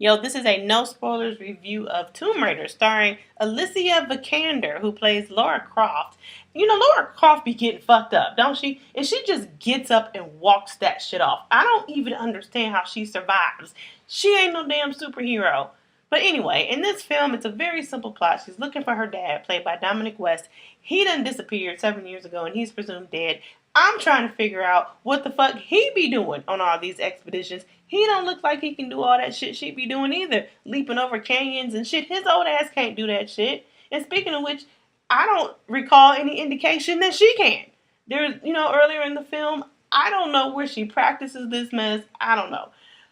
Yo, this is a no spoilers review of Tomb Raider starring Alicia Vikander, who plays Lara Croft. You know, Lara Croft be getting fucked up, don't she? And she just gets up and walks that shit off. I don't even understand how she survives. She ain't no damn superhero. But anyway, in this film, it's a very simple plot. She's looking for her dad, played by Dominic West. He done disappeared 7 years ago, and he's presumed dead. I'm trying to figure out what the fuck he be doing on all these expeditions. He don't look like he can do all that shit she be doing either. Leaping over canyons and shit. His old ass can't do that shit. And speaking of which, I don't recall any indication that she can. There's, earlier in the film, I don't know where she practices this mess. I don't know.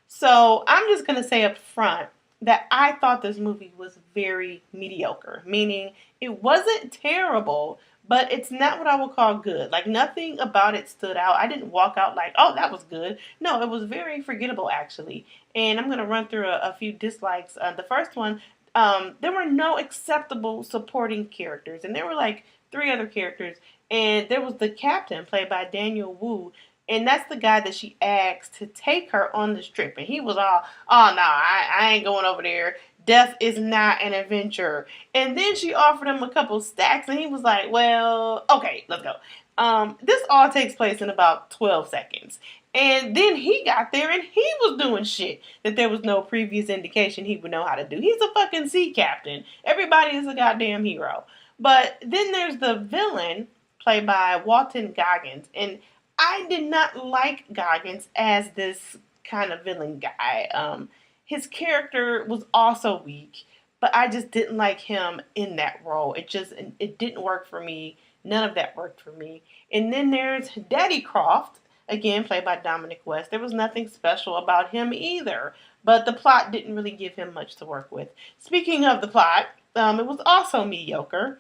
So I'm just going to say up front that I thought this movie was very mediocre. Meaning, it wasn't terrible, but it's not what I would call good. Like, nothing about it stood out. I didn't walk out like, oh, that was good. No, it was very forgettable, actually. And I'm going to run through a few dislikes. The first one, there were no acceptable supporting characters. And there were like 3 other characters. And there was the captain, played by Daniel Wu. And that's the guy that she asked to take her on this trip. And he was all, oh, no, I ain't going over there. Death is not an adventure. And then she offered him a couple stacks, and he was like, well, okay, let's go. This all takes place in about 12 seconds. And then he got there, and he was doing shit that there was no previous indication he would know how to do. He's a fucking sea captain. Everybody is a goddamn hero. But then there's the villain, played by Walton Goggins. And I did not like Goggins as this kind of villain guy. His character was also weak, but I just didn't like him in that role. It didn't work for me. None of that worked for me. And then there's Daddy Croft, again played by Dominic West. There was nothing special about him either, but the plot didn't really give him much to work with. Speaking of the plot, it was also mediocre.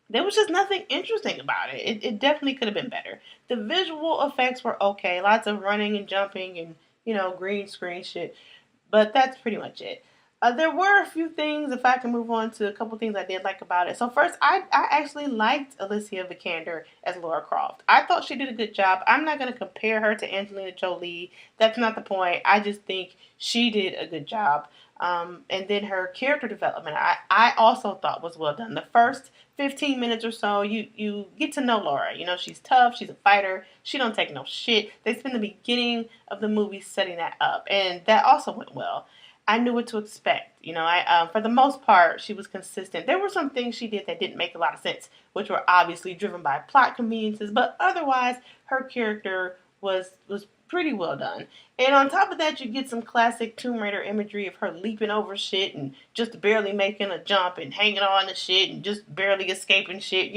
There was just nothing interesting about it. It definitely could have been better. The visual effects were okay. Lots of running and jumping and, green screen shit. But that's pretty much it. There were a few things, if I can move on to a couple things I did like about it. So first, I actually liked Alicia Vikander as Lara Croft. I thought she did a good job. I'm not going to compare her to Angelina Jolie. That's not the point. I just think she did a good job. And then her character development, I also thought was well done. The first 15 minutes or so, you get to know Laura. She's tough. She's a fighter. She don't take no shit. They spend the beginning of the movie setting that up, and that also went well. I knew what to expect. For the most part, she was consistent. There were some things she did that didn't make a lot of sense, which were obviously driven by plot conveniences, but otherwise, her character was pretty well done. And on top of that, you get some classic Tomb Raider imagery of her leaping over shit and just barely making a jump and hanging on to shit and just barely escaping shit,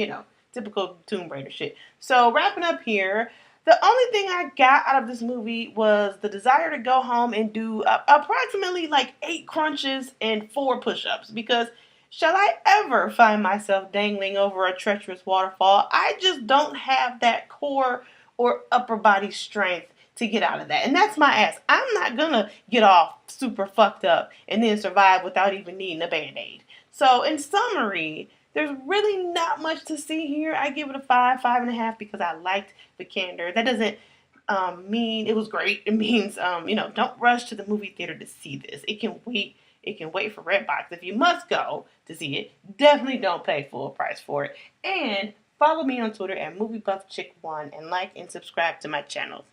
typical Tomb Raider shit. So wrapping up here, the only thing I got out of this movie was the desire to go home and do approximately like 8 crunches and 4 push-ups, because shall I ever find myself dangling over a treacherous waterfall, I just don't have that core or upper body strength to get out of that. And that's my ass. I'm not gonna get off super fucked up and then survive without even needing a band-aid. So in summary, there's really not much to see here. I give it a 5, 5.5 because I liked Vikander. That doesn't mean it was great. It means, don't rush to the movie theater to see this. It can wait. It can wait for Redbox. If you must go to see it, definitely don't pay full price for it. And follow me on Twitter at MovieBuffChick1 and like and subscribe to my channel.